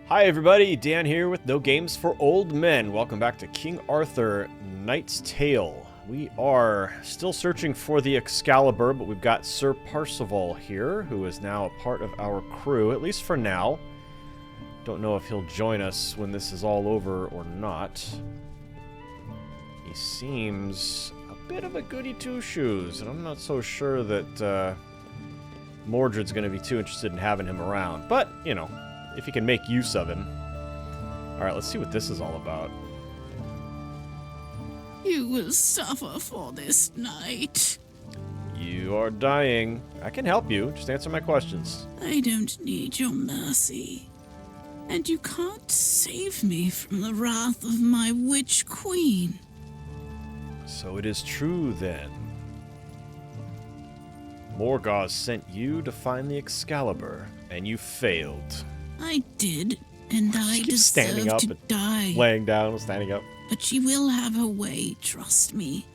Hi everybody, Dan here with No Games for Old Men. Welcome back to King Arthur, Knight's Tale. We are still searching for the Excalibur, but we've got Sir Percival here, who is now a part of our crew, at least for now. Don't know if he'll join us when this is all over or not. He seems a bit of a goody two-shoes, and I'm not so sure that Mordred's going to be too interested in having him around. But, you know, if he can make use of him. Alright, let's see what this is all about. You will suffer for this night. You are dying. I can help you. Just answer my questions. I don't need your mercy. And you can't save me from the wrath of my witch queen. So it is true, then. Morgause sent you to find the Excalibur, and you failed. I did, and I deserve to die. Laying down, standing up. But she will have her way, trust me.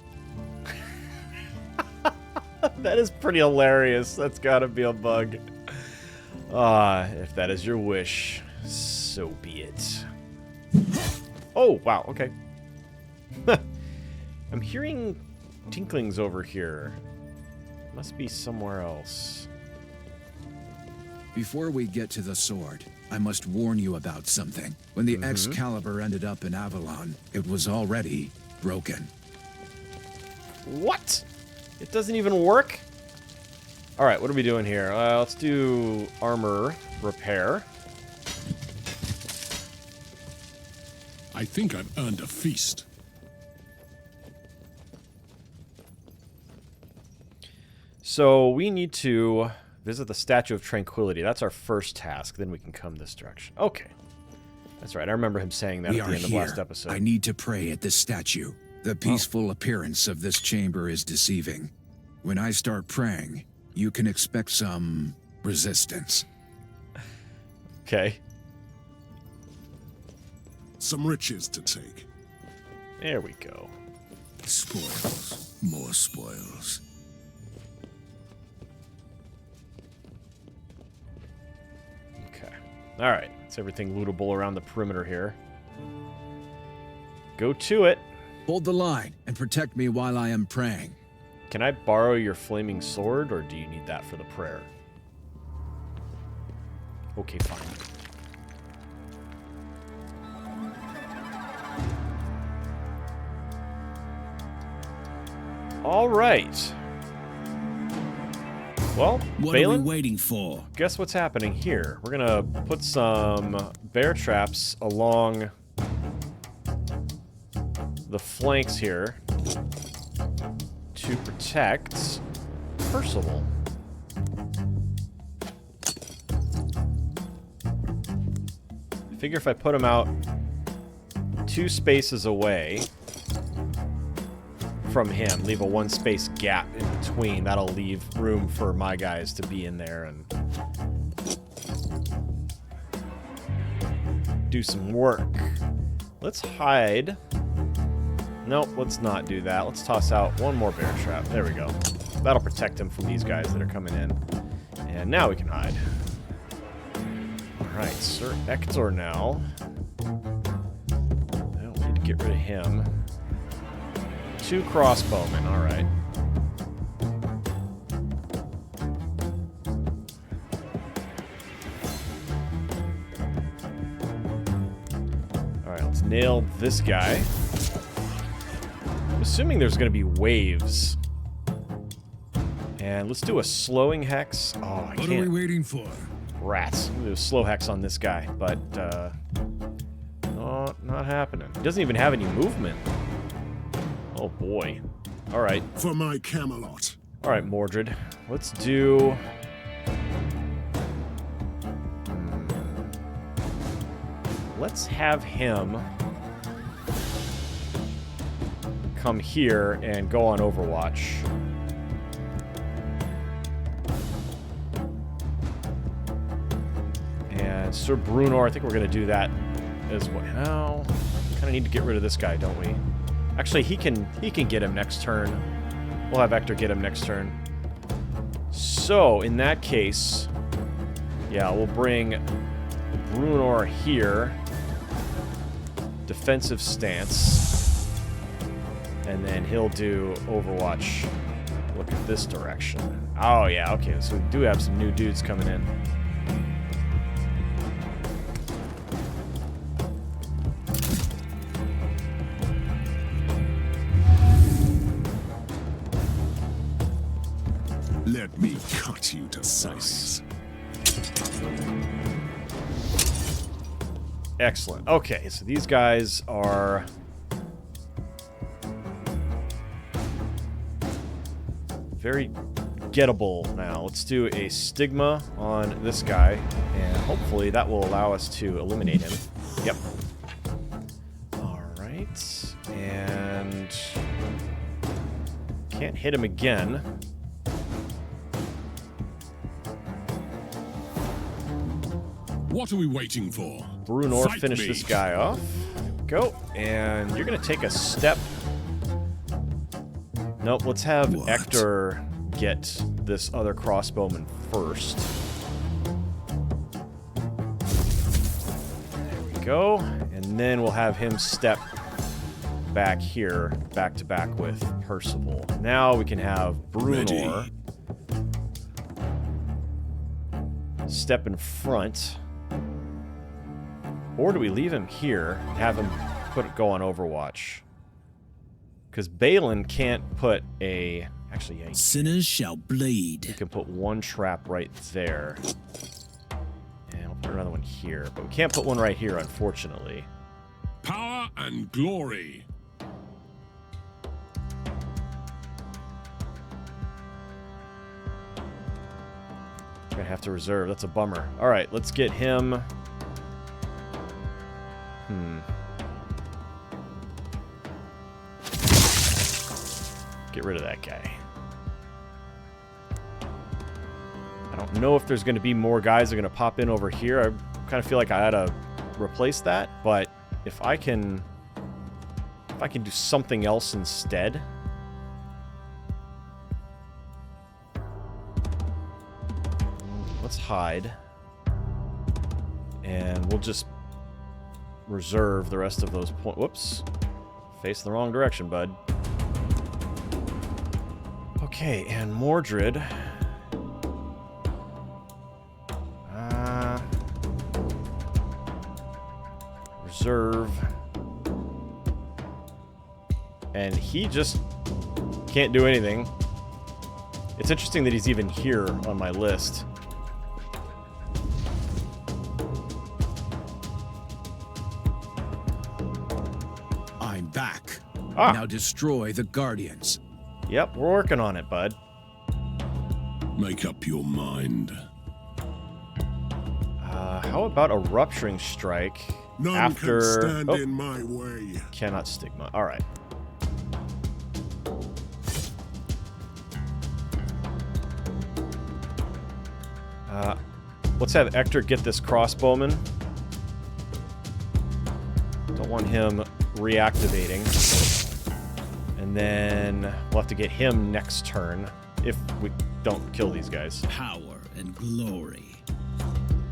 That is pretty hilarious. That's gotta be a bug. If that is your wish, so be it. Oh, wow, okay. I'm hearing tinklings over here. Must be somewhere else. Before we get to the sword, I must warn you about something. When the Excalibur ended up in Avalon, it was already broken. What? It doesn't even work? Alright, what are we doing here? Let's do armor repair. I think I've earned a feast. So we need to visit the Statue of Tranquility. That's our first task. Then we can come this direction. Okay. That's right. I remember him saying that at the end of last episode. I need to pray at this statue. The peaceful appearance of this chamber is deceiving. When I start praying, you can expect some resistance. Okay. Some riches to take. There we go. Spoils. More spoils. Alright, it's everything lootable around the perimeter here. Go to it. Hold the line and protect me while I am praying. Can I borrow your flaming sword, or do you need that for the prayer? Okay, fine. Alright. Well, what Balin, are we waiting for? Guess what's happening here? We're gonna put some bear traps along the flanks here to protect Percival. I figure if I put him out 2 spaces away from him, leave a 1 space gap in between, that'll leave room for my guys to be in there and do some work. Let's hide. Nope, let's not do that. Let's toss out 1 more bear trap. There we go. That'll protect him from these guys that are coming in. And now we can hide. Alright, Sir Ector now. I don't need to get rid of him. 2 crossbowmen, alright. Alright, let's nail this guy. I'm assuming there's going to be waves. And let's do a slowing hex. Oh, I can't. What are we waiting for? Rats. I'm going to do a slow hex on this guy, but, not happening. He doesn't even have any movement. Oh boy. Alright. For my Camelot. Alright, Mordred. Let's do... Let's have him come here and go on Overwatch. And Sir Brunor, I think we're going to do that as well. Kind of need to get rid of this guy, don't we? Actually, he can get him next turn. We'll have Ector get him next turn. So, in that case, yeah, we'll bring Bruenor here. Defensive stance. And then he'll do Overwatch. Look at this direction. Oh, yeah, okay. So we do have some new dudes coming in. Let me cut you to size. Excellent. Okay, so these guys are... very gettable now. Let's do a stigma on this guy, and hopefully that will allow us to eliminate him. Yep. Alright. And... can't hit him again. What are we waiting for? Bruenor, Fight finish me. this guy off. There we go. And you're going to take a step. Nope, let's have What? Hector get this other crossbowman first. There we go. And then we'll have him step back here, back to back with Percival. Now we can have Bruenor step in front. Or do we leave him here and have him go on Overwatch? Because Balin can't put a... actually, yeah, Sinners shall bleed. he can put one trap right there. And I'll put another one here. But we can't put one right here, unfortunately. Power and glory. Gonna have to reserve. That's a bummer. Alright, let's get him... Get rid of that guy. I don't know if there's going to be more guys that are going to pop in over here. I kind of feel like I ought to replace that, but if I can do something else instead. Let's hide. And we'll just reserve the rest of those points. Whoops. Facing the wrong direction, bud. Okay, and Mordred. Reserve. And he just can't do anything. It's interesting that he's even here on my list. I'm back. Ah. Now destroy the Guardians. Yep, we're working on it, bud. Make up your mind. How about a rupturing strike None after... can stand oh, in my way. cannot stigma. All right. Let's have Hector get this crossbowman. Don't want him reactivating. And then we'll have to get him next turn if we don't kill these guys. Power and glory.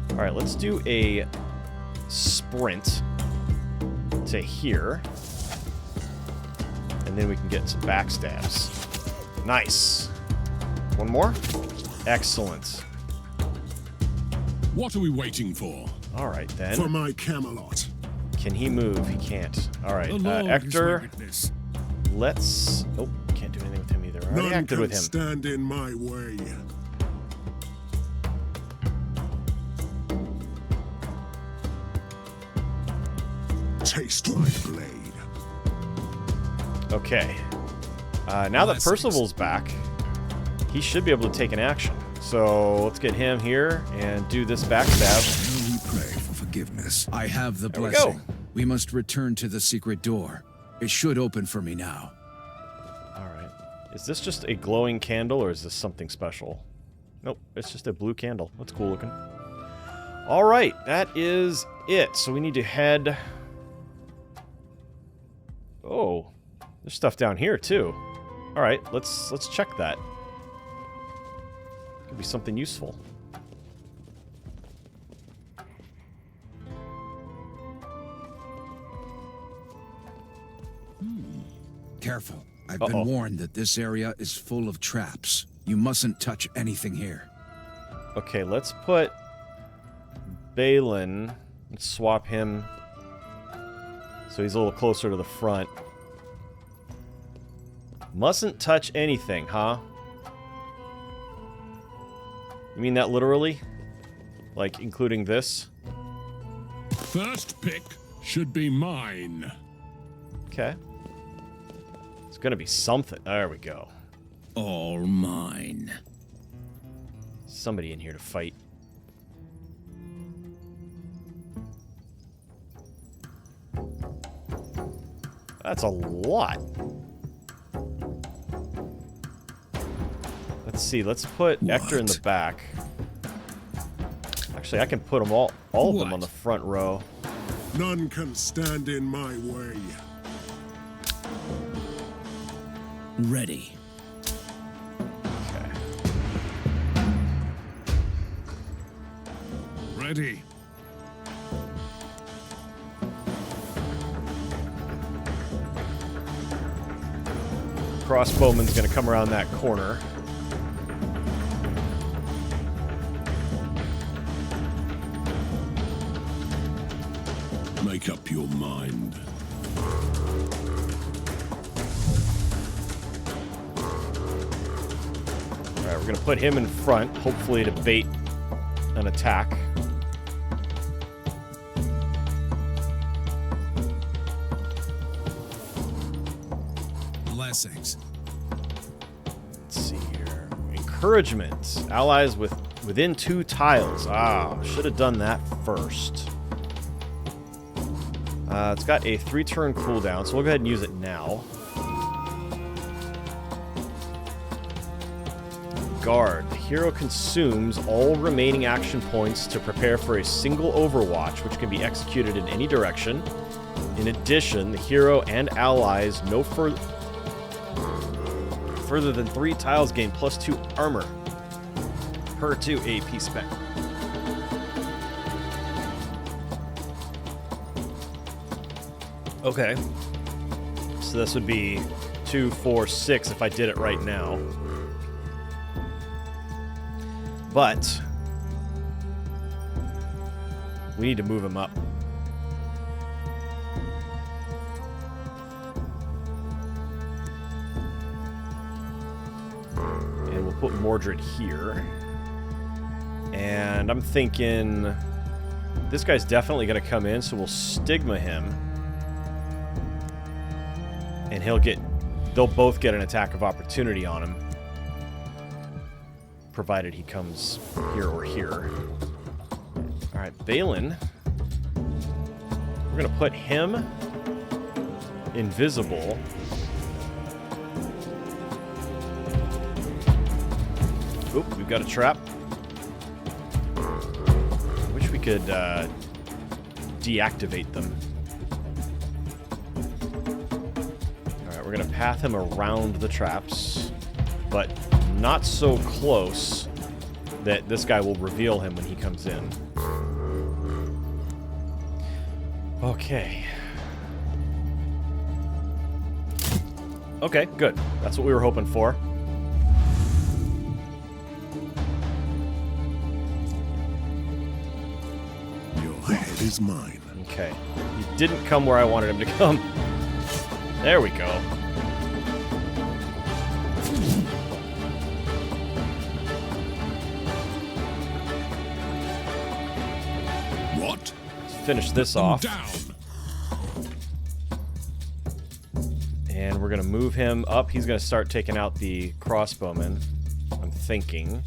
All right, let's do a sprint to here. And then we can get some backstabs. Nice. One more? Excellent. What are we waiting for? All right, then. For my Camelot. Can he move? He can't. All right, The Lord is my Hector, witness. let's... Oh, can't do anything with him either. I already None acted can with him. stand in my way. Taste my blade. Okay. Now that Blessings. Percival's back, he should be able to take an action. So let's get him here and do this backstab. Now we pray for forgiveness. I have the There we blessing. go. We must return to the secret door. It should open for me now. All right. Is this just a glowing candle, or is this something special? Nope, it's just a blue candle. That's cool looking. All right, that is it. So we need to head... Oh, there's stuff down here too. All right, let's check that. Could be something useful. Careful. I've been warned that this area is full of traps. You mustn't touch anything here. Okay, let's put Balin. Let's swap him so he's a little closer to the front. Mustn't touch anything, huh? You mean that literally? Like, including this? First pick should be mine. Okay. It's gonna be something. There we go. All mine. Somebody in here to fight. That's a lot. Let's see. Let's put Ector in the back. Actually, I can put them all of them on the front row. None can stand in my way. Ready. Okay. Ready. Crossbowman's gonna come around that corner. Make up your mind. Alright, we're gonna put him in front, hopefully to bait an attack. Blessings. Let's see here. Encouragement. Allies within 2 tiles. Ah, should have done that first. It's got a 3-turn cooldown, so we'll go ahead and use it now. Guard. The hero consumes all remaining action points to prepare for a single overwatch, which can be executed in any direction. In addition, the hero and allies no further than 3 tiles gain +2 armor per 2 AP spec. Okay. So this would be 2, 4, 6 if I did it right now. But we need to move him up. And we'll put Mordred here. And I'm thinking this guy's definitely going to come in, so we'll stigma him. And they'll both get an attack of opportunity on him. Provided he comes here or here. Alright, Balin. We're gonna put him invisible. Oop, we've got a trap. I wish we could deactivate them. We're going to path him around the traps, but not so close that this guy will reveal him when he comes in. Okay. Okay, good. That's what we were hoping for. Your head is mine. Okay. He didn't come where I wanted him to come. There we go. What? Let's finish this off. Down. And we're going to move him up. He's going to start taking out the crossbowmen, I'm thinking.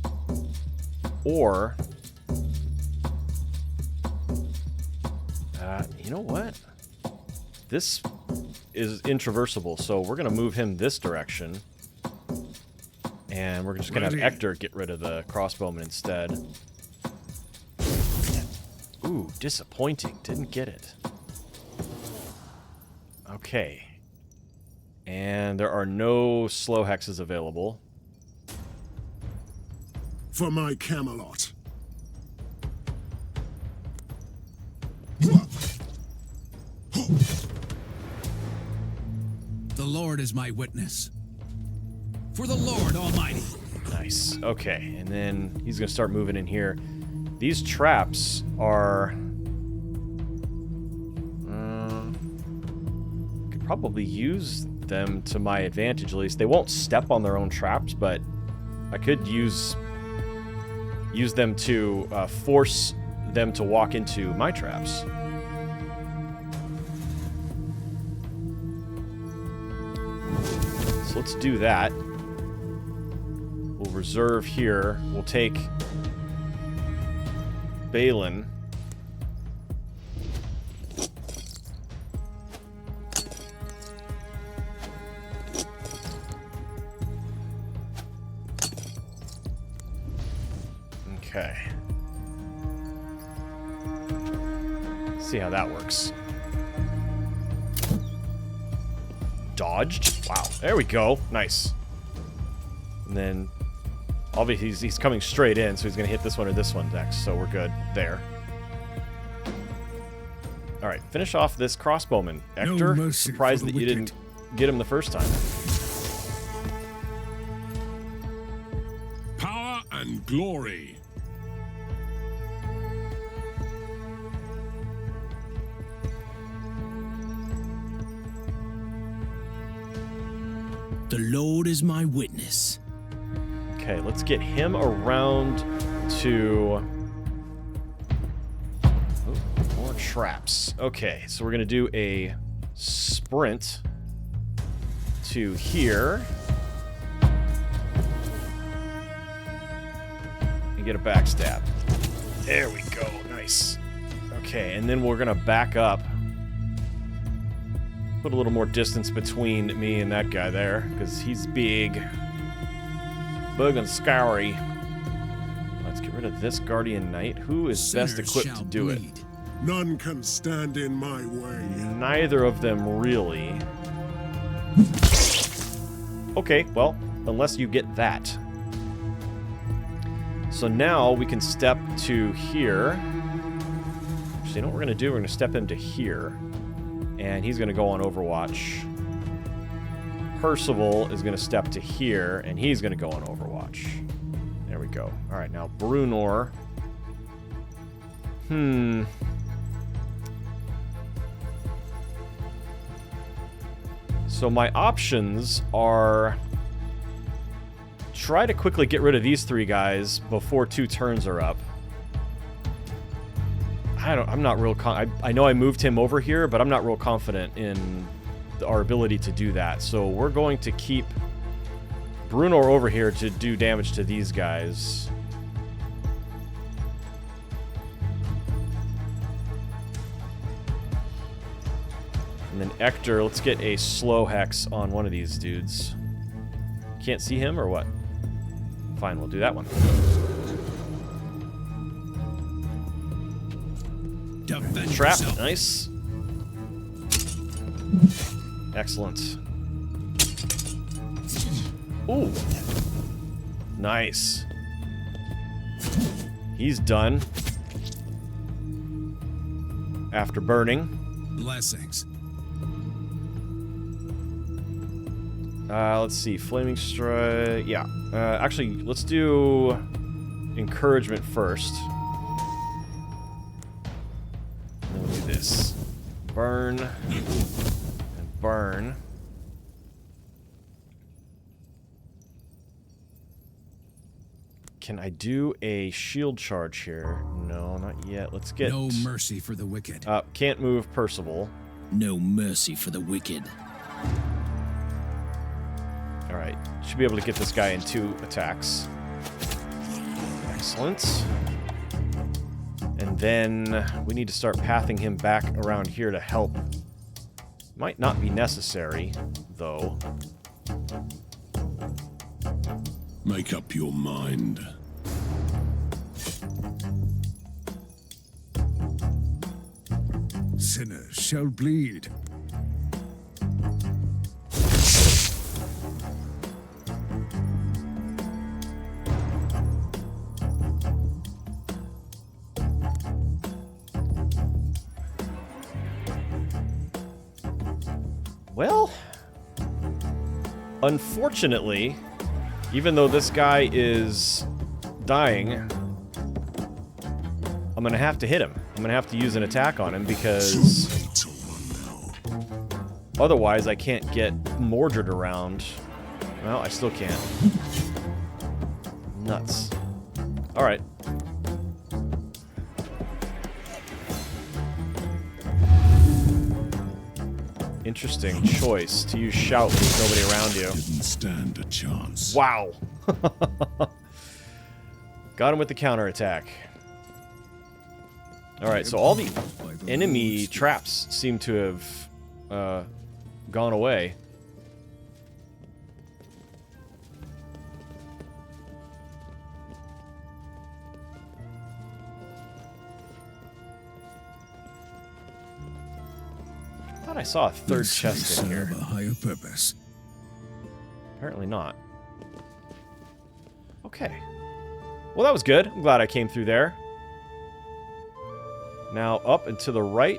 Or... you know what? This is intraversable, so we're going to move him this direction. And we're just going to have Ector get rid of the crossbowman instead. Ooh, disappointing. Didn't get it. Okay. And there are no slow hexes available. For my Camelot. The Lord is my witness. For the Lord Almighty. Nice. Okay, and then he's going to start moving in here. These traps are... could probably use them to my advantage, at least. They won't step on their own traps, but I could use them to force them to walk into my traps. So let's do that. We'll reserve here. We'll take Balin. Okay. See how that works. Dodged. Wow. There we go. Nice. And then, obviously, he's coming straight in, so he's going to hit this one or this one next, so we're good there. Alright, finish off this crossbowman. Ector, No surprised that you didn't get him the first time. Power and glory. The Lord is my witness. Okay, let's get him around to... oh, more traps. Okay, so we're going to do a sprint to here. And get a backstab. There we go. Nice. Okay, and then we're going to back up. Put a little more distance between me and that guy there, because he's big. Big and scary. Let's get rid of this Guardian Knight. Who is best Sinners equipped shall to do it? bleed. None can stand in my way. Neither of them really. Okay, well, unless you get that. So now we can step to here. Actually, you know what we're going to do? We're going to step him to here. And he's going to go on Overwatch. Percival is going to step to here, and he's going to go on Overwatch. There we go. All right, now Brunor. So my options are try to quickly get rid of these three guys before 2 turns are up. I'm not real I know I moved him over here, but I'm not real confident in our ability to do that. So we're going to keep Brunor over here to do damage to these guys. And then Ector, let's get a slow hex on one of these dudes. Can't see him or what? Fine, we'll do that one. Defend Trap, yourself. nice. Excellent. Ooh. Nice. He's done. After burning. Blessings. Let's see. Flaming Strike. Yeah. Actually, let's do encouragement first. And then we'll do this. Burn. And burn. Can I do a shield charge here? No, not yet. Let's get... No mercy for the wicked. Can't move Percival. No mercy for the wicked. Alright, should be able to get this guy in 2 attacks. Excellent. And then we need to start pathing him back around here to help. Might not be necessary, though. Make up your mind. Sinners shall bleed. Well, Unfortunately, even though this guy is dying, I'm going to have to hit him. I'm going to have to use an attack on him because otherwise I can't get Mordred around. Well, I still can't. Nuts. Alright. Interesting choice to use shout when there's nobody around you. Didn't stand a chance. Wow. Got him with the counterattack. Alright, so all the enemy traps seem to have gone away. I thought I saw a third chest in here. Serve a higher purpose. Apparently not. Okay. Well, that was good. I'm glad I came through there. Now up and to the right.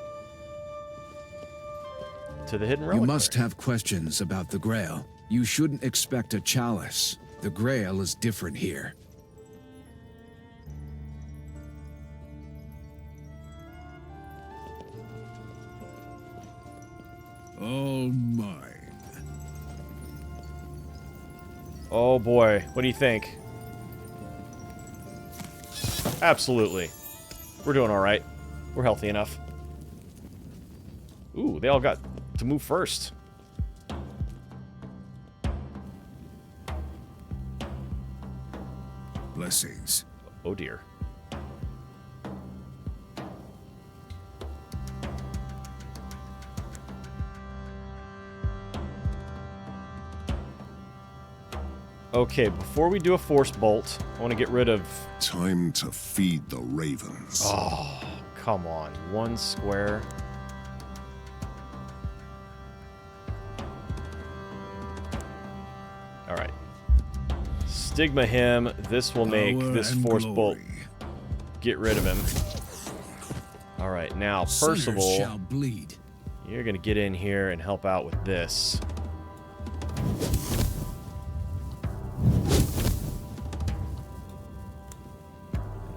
To the hidden reliquary. You must have questions about the Grail. You shouldn't expect a chalice. The Grail is different here. All mine. Oh boy, what do you think? Absolutely. We're doing alright. We're healthy enough. Ooh, they all got to move first. Blessings. Oh dear. Okay, before we do a force bolt, I want to get rid of... Time to feed the ravens. Oh, come on. One square. Alright. Stigma him. This will make this force bolt get rid of him. Alright, now Percival, Shall bleed. you're going to get in here and help out with this.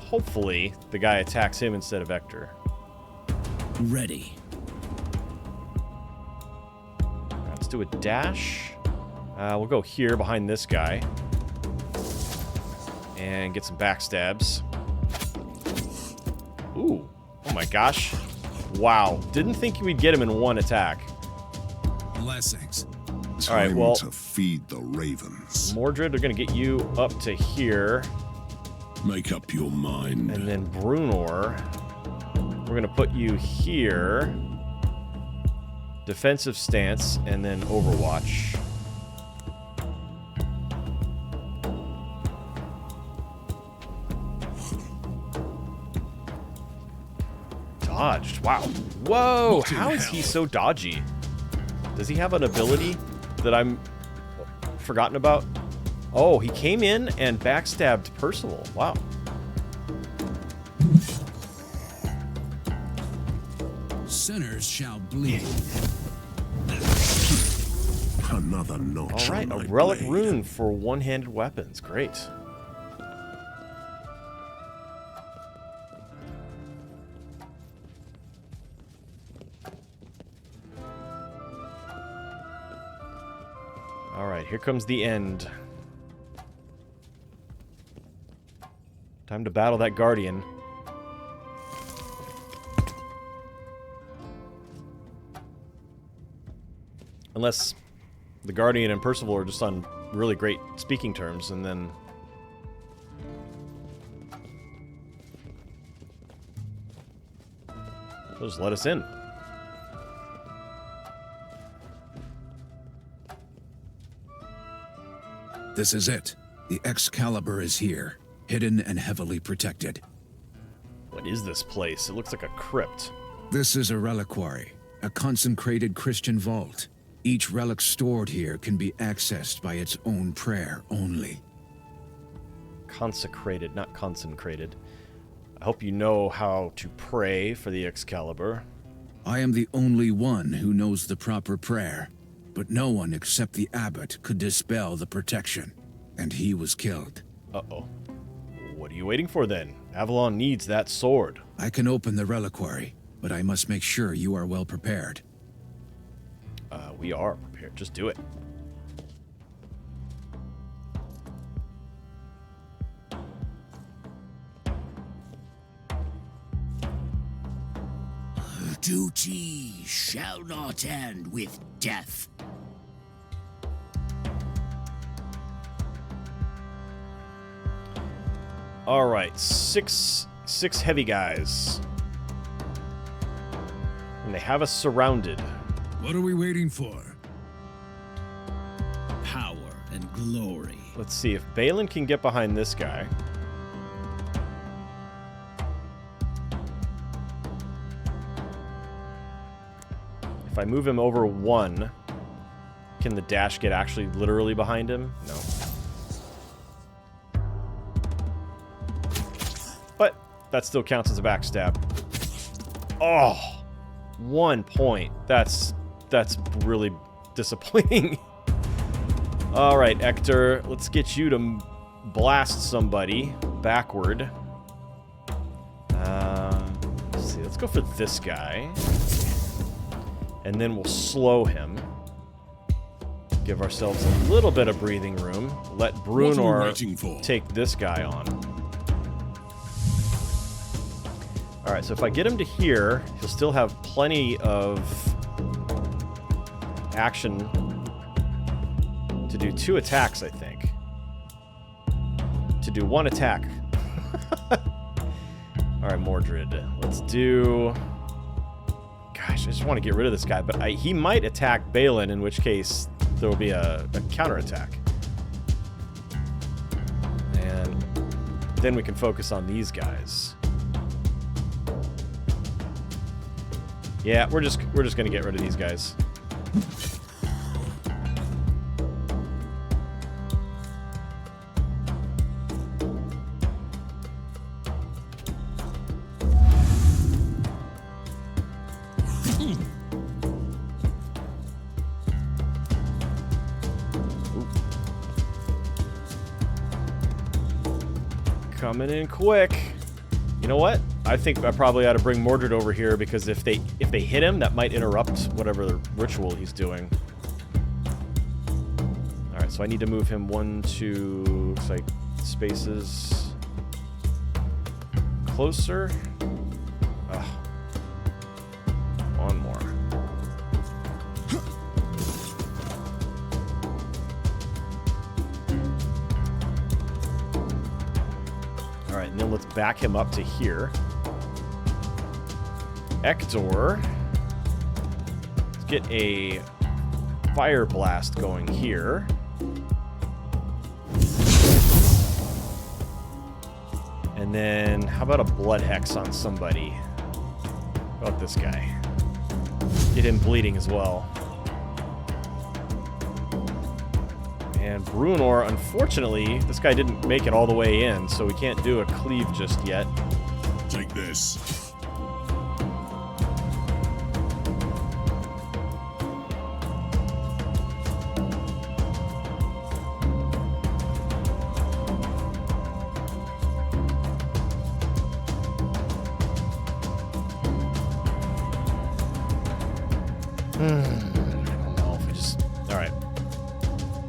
Hopefully, the guy attacks him instead of Vector. Ready. Let's do a dash. We'll go here behind this guy. And get some backstabs. Ooh. Oh my gosh. Wow. Didn't think we'd get him in one attack. Blessings. Alright, well, to feed the ravens. Mordred, they're going to get you up to here. Make up your mind. And then Brunor, we're going to put you here. Defensive stance, and then Overwatch. Dodged. Wow. Whoa! How is he so dodgy? Does he have an ability that I'm forgotten about? Oh, he came in and backstabbed Percival. Wow. Sinners shall bleed. Another notch. All right, on a my relic blade. rune for one-handed weapons. Great. All right, here comes the end. Time to battle that Guardian. Unless the Guardian and Percival are just on really great speaking terms, and then... they'll just let us in. This is it. The Excalibur is here, hidden and heavily protected. What is this place? It looks like a crypt. This is a reliquary, a consecrated Christian vault. Each relic stored here can be accessed by its own prayer only. Consecrated, not consecrated. I hope you know how to pray for the Excalibur. I am the only one who knows the proper prayer, but no one except the abbot could dispel the protection, and he was killed. Uh-oh. What are you waiting for then? Avalon needs that sword. I can open the reliquary, but I must make sure you are well prepared. We are prepared. Just do it. Duty shall not end with death. All right, six heavy guys. And they have us surrounded. What are we waiting for? Power and glory. Let's see if Balin can get behind this guy. If I move him over 1, can the dash get actually literally behind him? No. But that still counts as a backstab. Oh, 1 point. That's really disappointing. All right, Hector, let's get you to blast somebody backward. Let's see. Let's go for this guy. And then we'll slow him. Give ourselves a little bit of breathing room. Let Brunor take this guy on. Alright, so if I get him to here, he'll still have plenty of action to do 2 attacks, I think. To do 1 attack. Alright, Mordred. Let's do... Gosh, I just want to get rid of this guy, but he might attack Balin, in which case there will be a counterattack. And then we can focus on these guys. Yeah, we're just gonna get rid of these guys. Coming in quick. You know what? I think I probably ought to bring Mordred over here, because if they hit him, that might interrupt whatever ritual he's doing. Alright, so I need to move him 1, 2, looks like spaces closer. Ugh. 1 more. Alright, and then let's back him up to here. Hector. Let's get a fire blast going here. And then, how about a blood hex on somebody? How about this guy? Get him bleeding as well. And Brunor, unfortunately, this guy didn't make it all the way in, so we can't do a cleave just yet. Take this.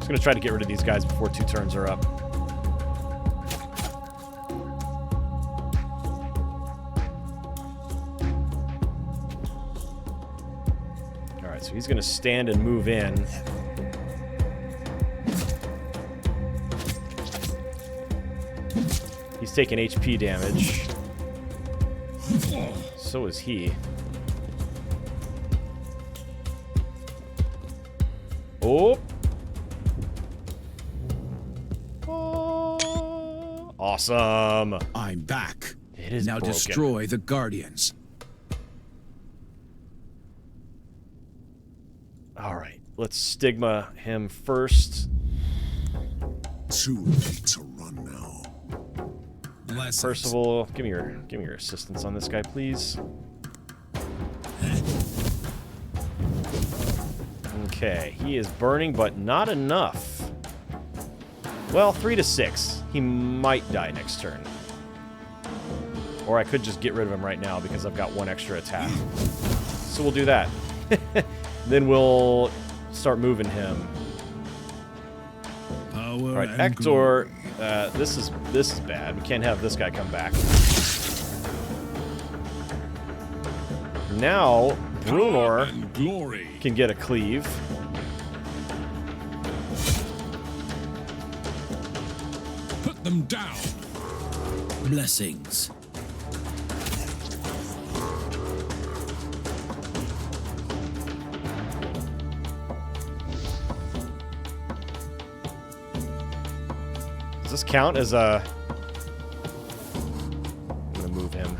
I'm gonna try to get rid of these guys before 2 turns are up. Alright, so he's gonna stand and move in. He's taking HP damage. So is he. Oh! Awesome. I'm back. It is now broken. Destroy the Guardians. All right, let's stigma him first. Too late to run now. Percival, give me your assistance on this guy, please. Okay, he is burning, but not enough. Well, 3 to 6. He might die next turn. Or I could just get rid of him right now because I've got 1 extra attack. So we'll do that. Then we'll start moving him. All right, Hector. This is bad. We can't have this guy come back. Now Brunor can get a cleave. Put them down. Blessings. Does this count as a... I'm gonna move him.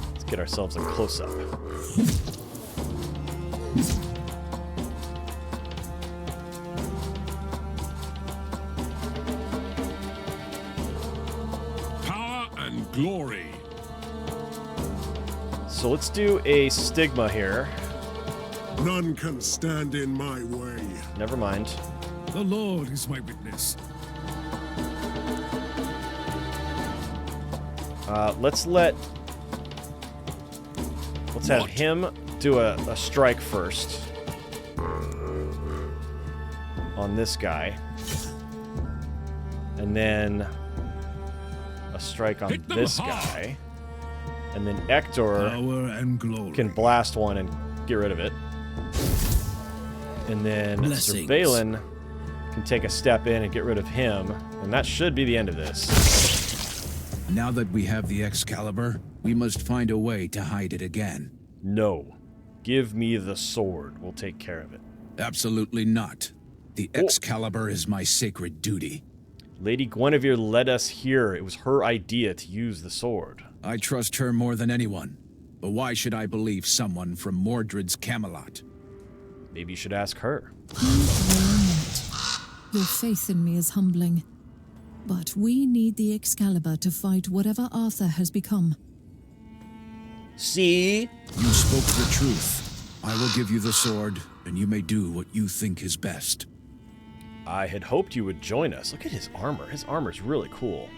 Let's get ourselves a close-up. Power and glory. So let's do a stigma here. None can stand in my way. Never mind. The Lord is my witness. Let's have him do a strike first on this guy, and then a strike on this guy, and then Hector Power and glory. can blast one and get rid of it, and then Sir Blessings. Balin can take a step in and get rid of him, and that should be the end of this. Now that we have the Excalibur, we must find a way to hide it again. No. Give me the sword. We'll take care of it. Absolutely not. The Excalibur is my sacred duty. Lady Guinevere led us here. It was her idea to use the sword. I trust her more than anyone. But why should I believe someone from Mordred's Camelot? Maybe you should ask her. Your faith in me is humbling. But we need the Excalibur to fight whatever Arthur has become. See? You spoke the truth. I will give you the sword, and you may do what you think is best. I had hoped you would join us. Look at his armor. His armor's really cool.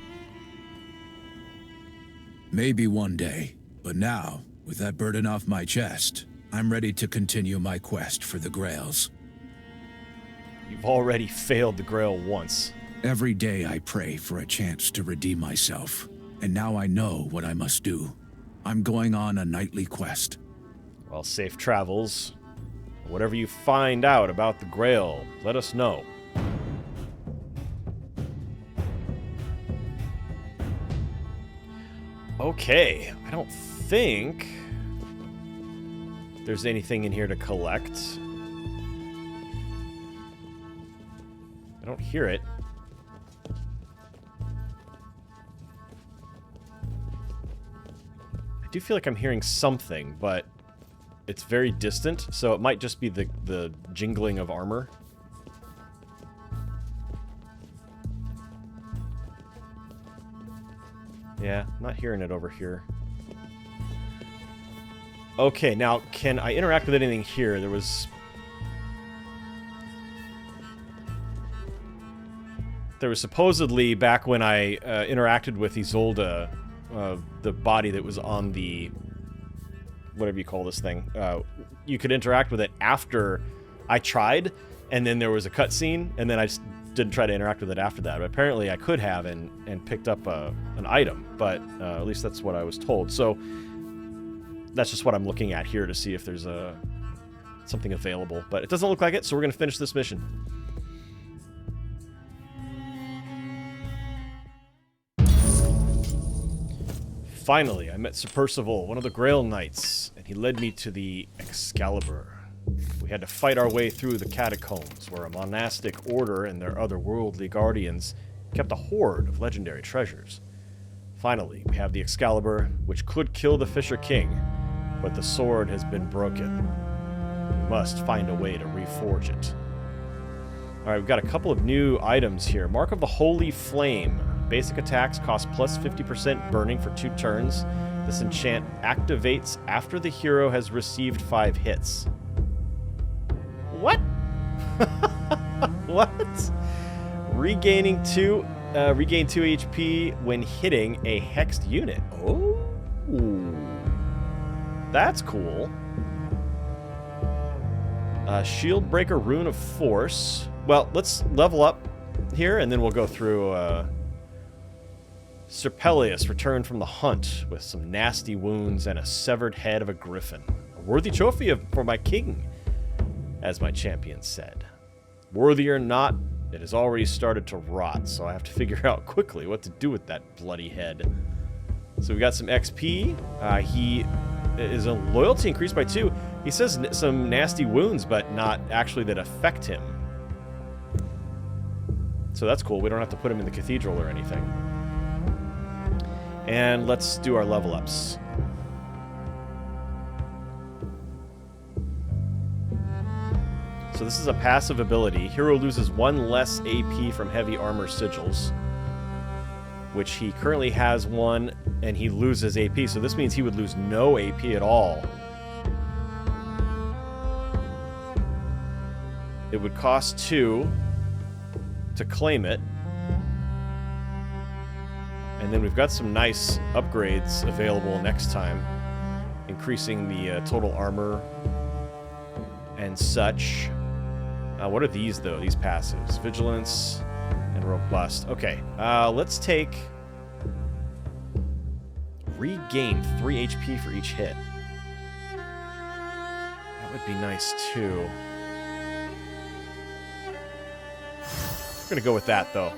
Maybe one day, but now, with that burden off my chest, I'm ready to continue my quest for the Grails. You've already failed the Grail once. Every day I pray for a chance to redeem myself, and now I know what I must do. I'm going on a nightly quest. Well, safe travels. Whatever you find out about the Grail, let us know. Okay, I don't think there's anything in here to collect. I don't hear it. I do feel like I'm hearing something, but it's very distant, so it might just be the jingling of armor. Yeah, not hearing it over here. Okay, now, can I interact with anything here? There was supposedly, back when I interacted with Isolde, the body that was on the... whatever you call this thing. You could interact with it after I tried, and then there was a cutscene, and then I just didn't try to interact with it after that. But apparently I could have and picked up an item, but at least that's what I was told. So that's just what I'm looking at here to see if there's something available. But it doesn't look like it, so we're going to finish this mission. Finally, I met Sir Percival, one of the Grail Knights, and he led me to the Excalibur. We had to fight our way through the catacombs, where a monastic order and their otherworldly guardians kept a hoard of legendary treasures. Finally, we have the Excalibur, which could kill the Fisher King, but the sword has been broken. We must find a way to reforge it. Alright, we've got a couple of new items here. Mark of the Holy Flame. Basic attacks cost plus 50% burning for 2 turns. This enchant activates after the hero has received 5 hits. What? What? Regain 2 HP when hitting a hexed unit. Oh, that's cool. Shield Breaker Rune of Force. Well, let's level up here, and then we'll go through. Sir Peleus returned from the hunt with some nasty wounds and a severed head of a griffin. A worthy trophy for my king, as my champion said. Worthy or not, it has already started to rot, so I have to figure out quickly what to do with that bloody head. So we got some XP. He is a loyalty increased by 2. He says some nasty wounds, but not actually that affect him. So that's cool. We don't have to put him in the cathedral or anything. And let's do our level ups. So this is a passive ability. Hero loses 1 less AP from heavy armor sigils, which he currently has 1, and he loses AP. So this means he would lose no AP at all. It would cost 2 to claim it. And then we've got some nice upgrades available next time, increasing the total armor and such. What are these, though? These passives. Vigilance and Robust. Okay, let's take... Regain 3 HP for each hit. That would be nice, too. We're going to go with that, though.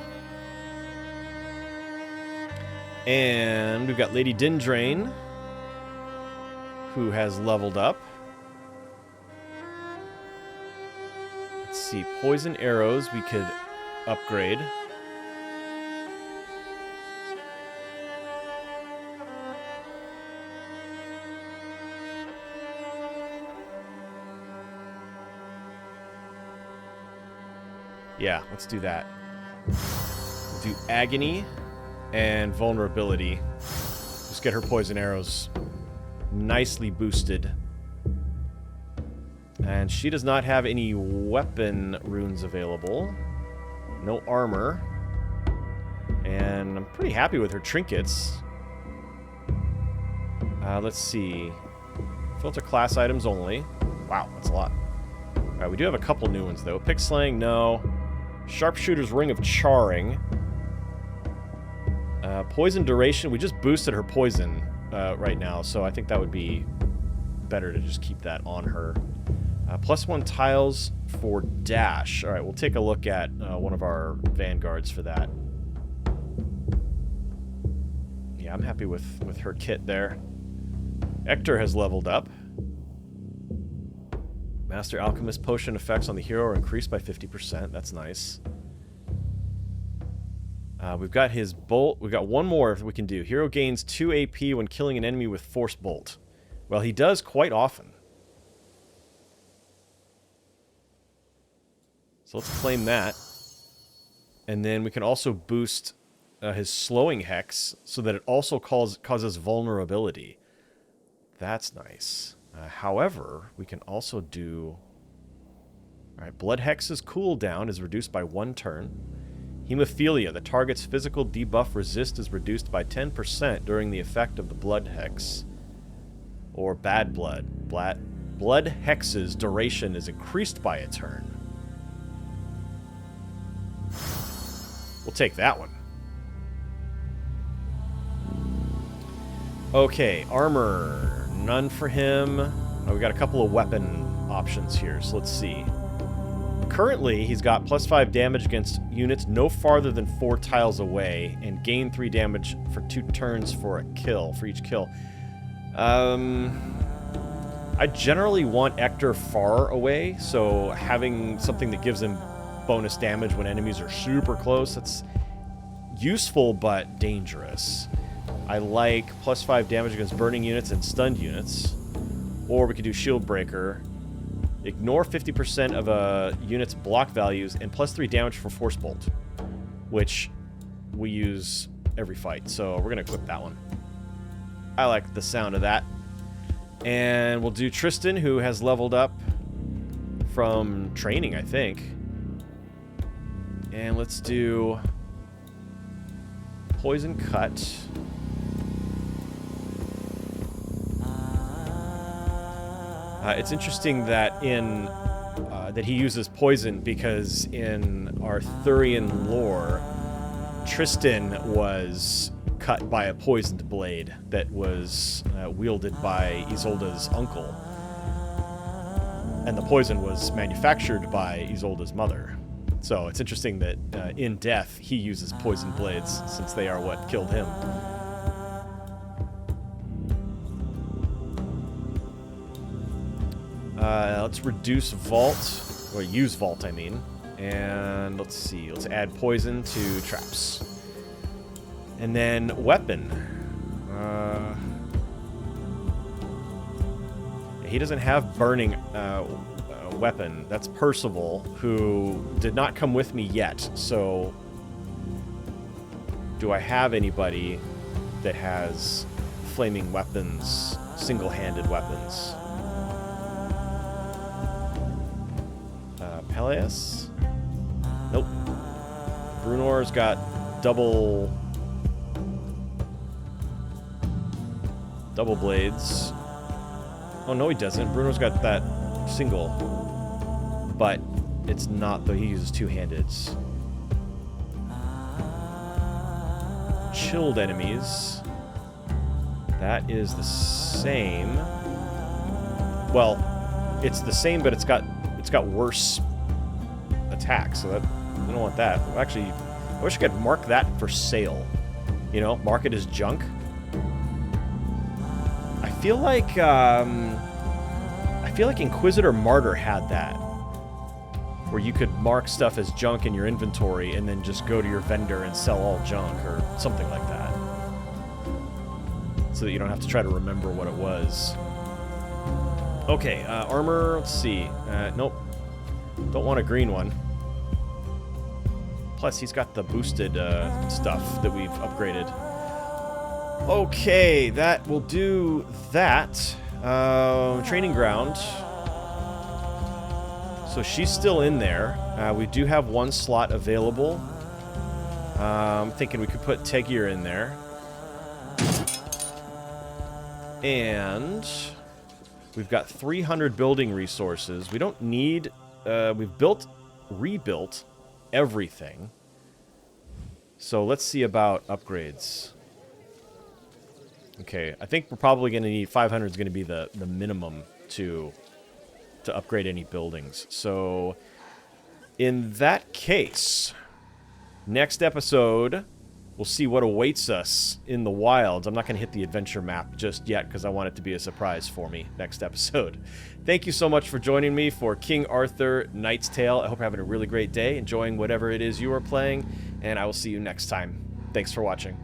And we've got Lady Dindrain, who has leveled up. Let's see, poison arrows we could upgrade. Yeah, let's do that. We'll do Agony and Vulnerability. Just get her poison arrows nicely boosted. And she does not have any weapon runes available. No armor. And I'm pretty happy with her trinkets. Let's see. Filter class items only. Wow, that's a lot. Alright, we do have a couple new ones, though. Pick Slaying, no. Sharpshooter's Ring of Charring. Poison Duration. We just boosted her poison right now, so I think that would be better to just keep that on her. +1 tiles for dash. Alright, we'll take a look at one of our vanguards for that. Yeah, I'm happy with her kit there. Hector has leveled up. Master Alchemist potion effects on the hero are increased by 50%. That's nice. We've got his bolt. We've got one more we can do. Hero gains 2 AP when killing an enemy with Force Bolt. Well, he does quite often. So let's claim that. And then we can also boost his slowing hex so that it also causes vulnerability. That's nice. However, we can also do... Alright, Blood Hex's cooldown is reduced by 1 turn. Hemophilia, the target's physical debuff resist is reduced by 10% during the effect of the Blood Hex. Or Bad Blood. Blood Hex's duration is increased by a turn. We'll take that one. Okay, armor. None for him. Oh, we got a couple of weapon options here, so let's see. Currently, he's got +5 damage against units no farther than 4 tiles away, and gain 3 damage for 2 turns for each kill. I generally want Hector far away, so having something that gives him bonus damage when enemies are super close, that's useful but dangerous. I like +5 damage against burning units and stunned units. Or we could do Shield Breaker. Ignore 50% of a unit's block values and +3 damage for Force Bolt, which we use every fight. So we're going to equip that one. I like the sound of that. And we'll do Tristan, who has leveled up from training, I think. And let's do Poison Cut. It's interesting that that he uses poison, because in Arthurian lore, Tristan was cut by a poisoned blade that was wielded by Isolde's uncle. And the poison was manufactured by Isolde's mother. So it's interesting that in death, he uses poisoned blades, since they are what killed him. Let's reduce Vault, or use Vault, I mean. And let's see, let's add Poison to traps. And then Weapon. He doesn't have Burning Weapon. That's Percival, who did not come with me yet. So, do I have anybody that has Flaming Weapons, single-handed weapons? Peleus? Nope. Brunor's got double blades. Oh, no, he doesn't. Bruno's got that single. But it's not, though. He uses two-handeds. Chilled enemies. That is the same. Well, it's the same, but it's got worse attacks, so that I don't want that. Actually, I wish I could mark that for sale. You know, mark it as junk. I feel like Inquisitor Martyr had that, where you could mark stuff as junk in your inventory and then just go to your vendor and sell all junk or something like that, so that you don't have to try to remember what it was. Okay, armor, let's see. Nope. Don't want a green one. Plus, he's got the boosted stuff that we've upgraded. Okay, that will do that. Training ground. So she's still in there. We do have one slot available. I'm thinking we could put Tegir in there. And we've got 300 building resources. We don't need... we've rebuilt everything. So let's see about upgrades. Okay, I think we're probably going to need 500 is going to be the minimum to upgrade any buildings. So in that case, next episode, we'll see what awaits us in the wilds. I'm not going to hit the adventure map just yet because I want it to be a surprise for me next episode. Thank you so much for joining me for King Arthur Knight's Tale. I hope you're having a really great day, enjoying whatever it is you are playing, and I will see you next time. Thanks for watching.